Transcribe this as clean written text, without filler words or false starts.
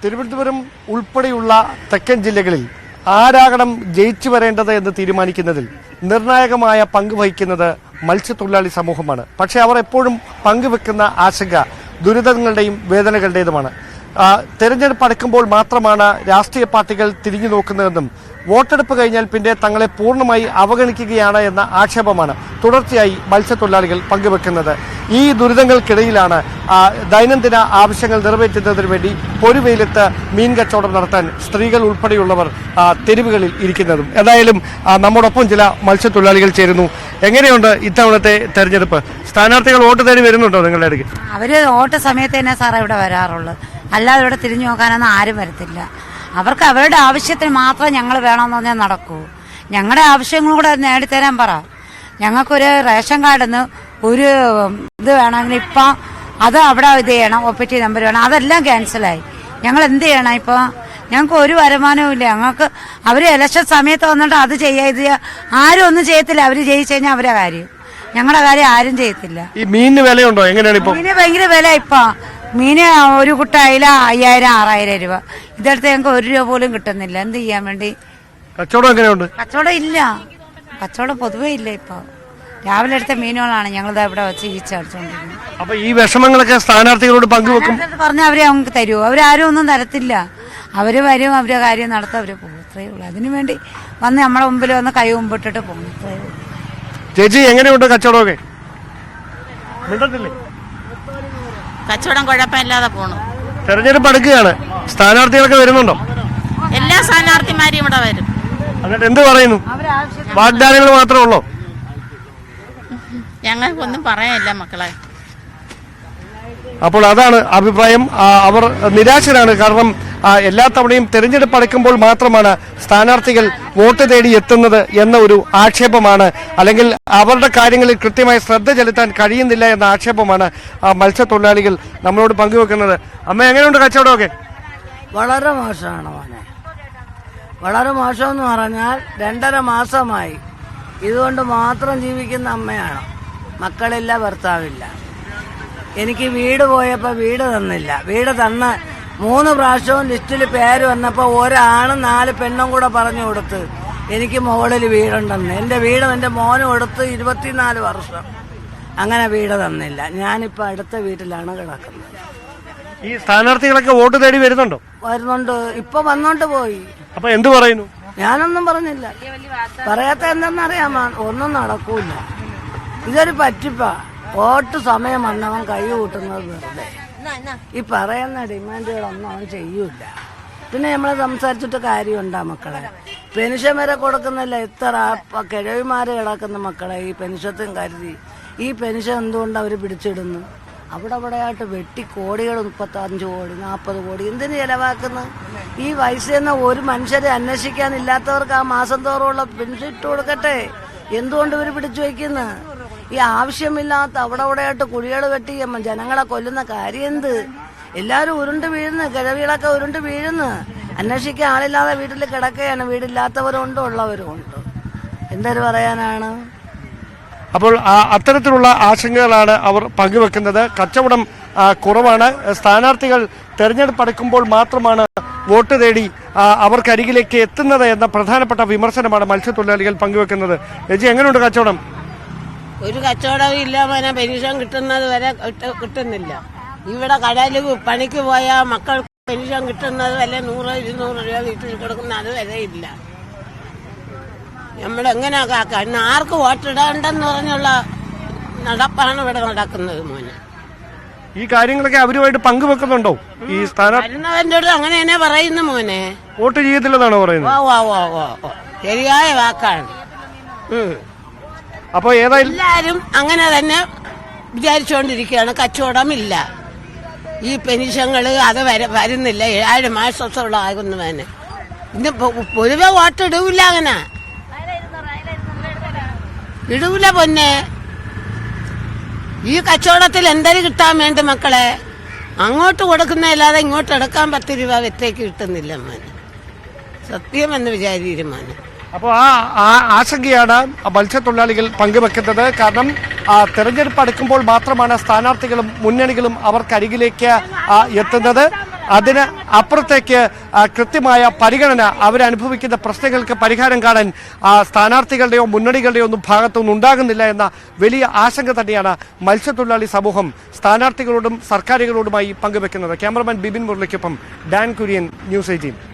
തിരുവനന്തപുരം ഉൾപ്പെടെയുള്ള തെക്കൻ ജില്ലകളിൽ ആരാകണം ജയിച്ചു വരേണ്ടത് എന്ന് തീരുമാനിക്കുന്നതിൽ നിർണായകമായ പങ്ക് വഹിക്കുന്നത് മത്സ്യത്തൊഴിലാളി സമൂഹമാണ്. പക്ഷേ അവർ എപ്പോഴും പങ്കുവെക്കുന്ന ആശങ്ക ദുരിതങ്ങളുടെയും വേദനകളുടേതുമാണ്. തെരഞ്ഞെടുപ്പ് അടുക്കുമ്പോൾ മാത്രമാണ് രാഷ്ട്രീയ പാർട്ടികൾ തിരിഞ്ഞു നോക്കുന്നതെന്നും വോട്ടെടുപ്പ് കഴിഞ്ഞാൽ പിന്നെ തങ്ങളെ പൂർണ്ണമായി അവഗണിക്കുകയാണ് എന്ന ആക്ഷേപമാണ് തുടർച്ചയായി മത്സ്യത്തൊഴിലാളികൾ പങ്കുവെക്കുന്നത്. ഈ ദുരിതങ്ങൾക്കിടയിലാണ് ദൈനംദിന ആവശ്യങ്ങൾ നിറവേറ്റുന്നതിന് വേണ്ടി പൊരുവെയിലത്ത് മീൻ കച്ചവടം നടത്താൻ സ്ത്രീകൾ ഉൾപ്പെടെയുള്ളവർ തെരുവുകളിൽ ഇരിക്കുന്നതും. ഏതായാലും നമ്മോടൊപ്പം ചില മത്സ്യത്തൊഴിലാളികൾ ചേരുന്നു. എങ്ങനെയുണ്ട് ഇത്തവണത്തെ തെരഞ്ഞെടുപ്പ്? സ്ഥാനാർത്ഥികൾ വോട്ട് തേടി വരുന്നുണ്ടോ നിങ്ങളുടെ അടുത്ത്? അവര് വോട്ട് സമയത്ത് തന്നെ സാറേ ഇവിടെ വരാറുള്ളൂ, അല്ലാതെ ഇവിടെ തിരിഞ്ഞു നോക്കാനൊന്നും ആരും വരത്തില്ല. അവർക്ക് അവരുടെ ആവശ്യത്തിന് മാത്രം ഞങ്ങൾ വേണമെന്ന് പറഞ്ഞാൽ നടക്കൂ. ഞങ്ങളുടെ ആവശ്യങ്ങളും കൂടെ നേടിത്തരാൻ പറ. ഞങ്ങൾക്കൊരു റേഷൻ കാർഡിന്ന് ഒരു ഇത് വേണമെങ്കിൽ ഇപ്പം അത് അവിടെ ഇത് ചെയ്യണം, ഒപ്പിറ്റി നമ്പർ വേണം, അതെല്ലാം ക്യാൻസലായി. ഞങ്ങൾ എന്ത് ചെയ്യണം? ഇപ്പം ഞങ്ങൾക്ക് ഒരു വരുമാനവും ഇല്ല. ഞങ്ങൾക്ക് അവർ ഇലക്ഷൻ സമയത്ത് വന്നിട്ട് അത് ചെയ്യുക ഇത് ആരും ഒന്നും ചെയ്യത്തില്ല. അവർ ജയിച്ചു കഴിഞ്ഞാൽ അവരെ കാര്യം, ഞങ്ങളുടെ കാര്യം ആരും ചെയ്യത്തില്ല. ഈ മീനിന് വിലയുണ്ടോ? എങ്ങനെയാണ് ഇപ്പൊ? മീന് ഭയങ്കര വില. ഇപ്പൊ മീന് ഒരു കുട്ട അയില 5000-6000 രൂപ. ഇതെടുത്ത് ഞങ്ങൾക്ക് 1 രൂപ പോലും കിട്ടുന്നില്ല. എന്ത് ചെയ്യാൻ വേണ്ടി? കച്ചവടം എങ്ങനെയുണ്ട്? കച്ചവടം ഇല്ല, കച്ചവടം പൊതുവേ ഇല്ല. ഇപ്പൊ രാവിലെ എടുത്ത മീനുകളാണ് ഞങ്ങളിത് ഇവിടെ വെച്ച് ഈച്ചടിച്ചോണ്ടിരുന്നത്. അപ്പൊ ഈ വിഷമങ്ങളൊക്കെ സ്ഥാനാർത്ഥികളോട് പങ്കുവെക്കും പറഞ്ഞാൽ അവരെ നമുക്ക് തരുമോ? അവരാരും ഒന്നും തരത്തില്ല. അവര് വരും, അവരുടെ കാര്യം നടത്തും, അവര് പോകും. ഇത്രയേ ഉള്ളൂ. അതിനു വേണ്ടി വന്ന് നമ്മുടെ മുമ്പിൽ വന്ന് കൈ മുമ്പിട്ടിട്ട് പോകും. ഇത്രയേ ഉള്ളൂ. ചേച്ചി, എങ്ങനെയുണ്ട് കച്ചവടമൊക്കെ? മിണ്ടത്തില്ലേ? കച്ചവടം കുഴപ്പമില്ലാതെ പോണു. തെരഞ്ഞെടുപ്പ് അടുക്കുകയാണ്, സ്ഥാനാർത്ഥികളൊക്കെ വരുന്നുണ്ടോ? എല്ലാ സ്ഥാനാർത്ഥിമാരും ഇവിടെ വരും. എന്നിട്ട് എന്ത് പറയുന്നു? വാഗ്ദാനങ്ങൾ മാത്രമേ ഉള്ളൂ? ഞങ്ങൾക്കൊന്നും പറയാനില്ല മക്കളെ. അപ്പോൾ അതാണ് അഭിപ്രായം. അവർ നിരാശരാണ്. കാരണം എല്ലാ തവണയും തെരഞ്ഞെടുപ്പ് അടുക്കുമ്പോൾ മാത്രമാണ് സ്ഥാനാർത്ഥികൾ വോട്ട് തേടി എത്തുന്നത് എന്ന ഒരു ആക്ഷേപമാണ്, അല്ലെങ്കിൽ അവരുടെ കാര്യങ്ങളിൽ കൃത്യമായി ശ്രദ്ധ ചെലുത്താൻ കഴിയുന്നില്ല എന്ന ആക്ഷേപമാണ് മത്സ്യത്തൊഴിലാളികൾ നമ്മളോട് പങ്കുവെക്കുന്നത്. അമ്മ, എങ്ങനെയുണ്ട് കച്ചവടമൊക്കെ? വളരെ മോശമാണ് മോനെ, വളരെ മോശമെന്ന് പറഞ്ഞാൽ 2.5 മാസമായി ഇതുകൊണ്ട് മാത്രം ജീവിക്കുന്ന അമ്മയാണ്. മക്കളില്ല, ഭർത്താവില്ല. എനിക്ക് വീട് പോയപ്പോൾ വീട് തന്നില്ല. വീട് തന്ന് 3 പ്രാവശ്യവും ലിസ്റ്റിൽ പേര് വന്നപ്പോൾ ഒരാണും 4 പെണ്ണും കൂടെ പറഞ്ഞു കൊടുത്ത് എനിക്ക് മുകളിൽ വീടുണ്ടെന്ന്. എൻ്റെ വീട് എൻ്റെ മോനും കൊടുത്ത് 24 വർഷം. അങ്ങനെ വീട് തന്നില്ല. ഞാനിപ്പോൾ അടുത്ത വീട്ടിലാണ് കിടക്കുന്നത്. ഈ സ്ഥാനാർത്ഥികളൊക്കെ വോട്ട് തേടി വരുന്നുണ്ടോ? വരുന്നുണ്ട്, ഇപ്പൊ വന്നോണ്ട് പോയി. അപ്പൊ എന്ത് പറയുന്നു? ഞാനൊന്നും പറഞ്ഞില്ല. പറയാത്ത എന്തെന്നറിയാമോ? ഒന്നും നടക്കൂല. ഇതൊരു പറ്റിപ്പാ. വോട്ട് സമയം വന്നവൻ കൈ കൂട്ടുന്നത് വെറുതെ. ഈ പറയുന്ന ഡിമാൻഡുകളൊന്നും അവൻ ചെയ്യൂല. പിന്നെ നമ്മൾ സംസാരിച്ചിട്ട് കാര്യമുണ്ടാ മക്കളെ? പെൻഷൻ വരെ കൊടുക്കുന്നില്ല. ഇത്ര കിഴവിമാര് കിടക്കുന്ന മക്കളെ ഈ പെൻഷത്തും കരുതി. ഈ പെൻഷൻ എന്തുകൊണ്ട് അവർ പിടിച്ചിടുന്നു? അവിടെയായിട്ട് വെട്ടി കോടികൾ, 35 കോടി 40 കോടി എന്തിനു ചെലവാക്കുന്നു? ഈ വയസ്സെന്ന ഒരു മനുഷ്യരെ അന്വേഷിക്കാനില്ലാത്തവർക്ക് ആ മാസം തോറുമുള്ള പെൻഷൻ ഇട്ട് കൊടുക്കട്ടെ. എന്തുകൊണ്ട് ഇവർ പിടിച്ചു വയ്ക്കുന്നു? ഈ ആവശ്യമില്ലാത്ത അവിടെയായിട്ട് കുഴികൾ വെട്ടി ജനങ്ങളെ കൊല്ലുന്ന കാര്യം എന്ത്? എല്ലാവരും ഉരുണ്ട് വീഴുന്നു, കിഴവികളൊക്കെ ഉരുണ്ട് വീഴുന്നു. അന്വേഷിക്കാൻ ആളില്ലാതെ വീട്ടിൽ കിടക്കുകയാണ്. വീടില്ലാത്തവരും ഉണ്ട്, ഉള്ളവരും ഉണ്ട്. എന്തൊരു പറയാനാണ്? അപ്പോൾ അത്തരത്തിലുള്ള ആശങ്കകളാണ് അവർ പങ്കുവെക്കുന്നത്. കച്ചവടം കുറവാണ്. സ്ഥാനാർത്ഥികൾ തെരഞ്ഞെടുപ്പ് അടുക്കുമ്പോൾ മാത്രമാണ് വോട്ട് തേടി അവർക്കരികിലേക്ക് എത്തുന്നത് എന്ന പ്രധാനപ്പെട്ട വിമർശനമാണ് മത്സ്യത്തൊഴിലാളികൾ പങ്കുവെക്കുന്നത്. രജി, എങ്ങനെയുണ്ട് കച്ചവടം? ഒരു കച്ചവടവും ഇല്ല മോനെ. പെൻഷൻ കിട്ടുന്നത് വരെ കിട്ടുന്നില്ല. ഇവിടെ കടയിൽ പണിക്ക് പോയാൽ മക്കൾക്ക് പെൻഷൻ കിട്ടുന്നത് വരെ 100-200 രൂപ വീട്ടിൽ കൊടുക്കുന്ന അത് വരെ ഇല്ല. നമ്മളെങ്ങനെ കാക്കാൻ? ആർക്ക് വോട്ടിടണ്ടെന്ന് പറഞ്ഞുള്ള നടപ്പാണ് ഇവിടെ നടക്കുന്നത് മോനെ. ഈ കാര്യങ്ങളൊക്കെ അവരുമായിട്ട് പങ്കുവെക്കുന്നുണ്ടോ ഈ വരുന്നവന്റെ അടുത്ത്? അങ്ങനെ തന്നെ പറയുന്നു മോനെ. വോട്ട് ചെയ്യത്തില്ലെന്നാണോ പറയുന്നത്? ഓ ശരിയായ വാക്കാണ്. അപ്പൊ എല്ലാരും അങ്ങനെ തന്നെ വിചാരിച്ചുകൊണ്ടിരിക്കുകയാണ്. കച്ചവടമില്ല. ഈ പെൻഷനുകള് അത് വരുന്നില്ല. 7 മാസത്തോളമാകുന്നു മോനെ. ഇന്ന് പൊതുവെ വോട്ടിടൂല. അങ്ങനെ ഇടൂല പൊന്നെ. ഈ കച്ചവടത്തിൽ എന്തൊരു കിട്ടാൻ വേണ്ടി മക്കളെ? അങ്ങോട്ട് കൊടുക്കുന്നതല്ലാതെ ഇങ്ങോട്ട് എടുക്കാൻ 10 രൂപ വെറ്റേക്ക് കിട്ടുന്നില്ല മോനെ. സത്യമെന്ന് വിചാരിക്കും മോനെ. അപ്പോൾ ആ ആശങ്കയാണ് മത്സ്യത്തൊഴിലാളികൾ പങ്കുവെക്കുന്നത്. കാരണം തെരഞ്ഞെടുപ്പ് അടുക്കുമ്പോൾ മാത്രമാണ് സ്ഥാനാർത്ഥികളും മുന്നണികളും അവർക്കരികിലേക്ക് എത്തുന്നത്. അതിന് അപ്പുറത്തേക്ക് കൃത്യമായ പരിഗണന അവരനുഭവിക്കുന്ന പ്രശ്നങ്ങൾക്ക് പരിഹാരം കാണാൻ സ്ഥാനാർത്ഥികളുടെയോ മുന്നണികളുടെയോ ഒന്നും ഭാഗത്തുനിന്ന് ഉണ്ടാകുന്നില്ല എന്ന വലിയ ആശങ്ക തന്നെയാണ് മത്സ്യത്തൊഴിലാളി സമൂഹം സ്ഥാനാർത്ഥികളോടും സർക്കാരുകളോടുമായി പങ്കുവെക്കുന്നത്. ക്യാമറമാൻ ബിബിൻ മുരളിക്കൊപ്പം ഡാൻ കുര്യൻ, ന്യൂസ് 18.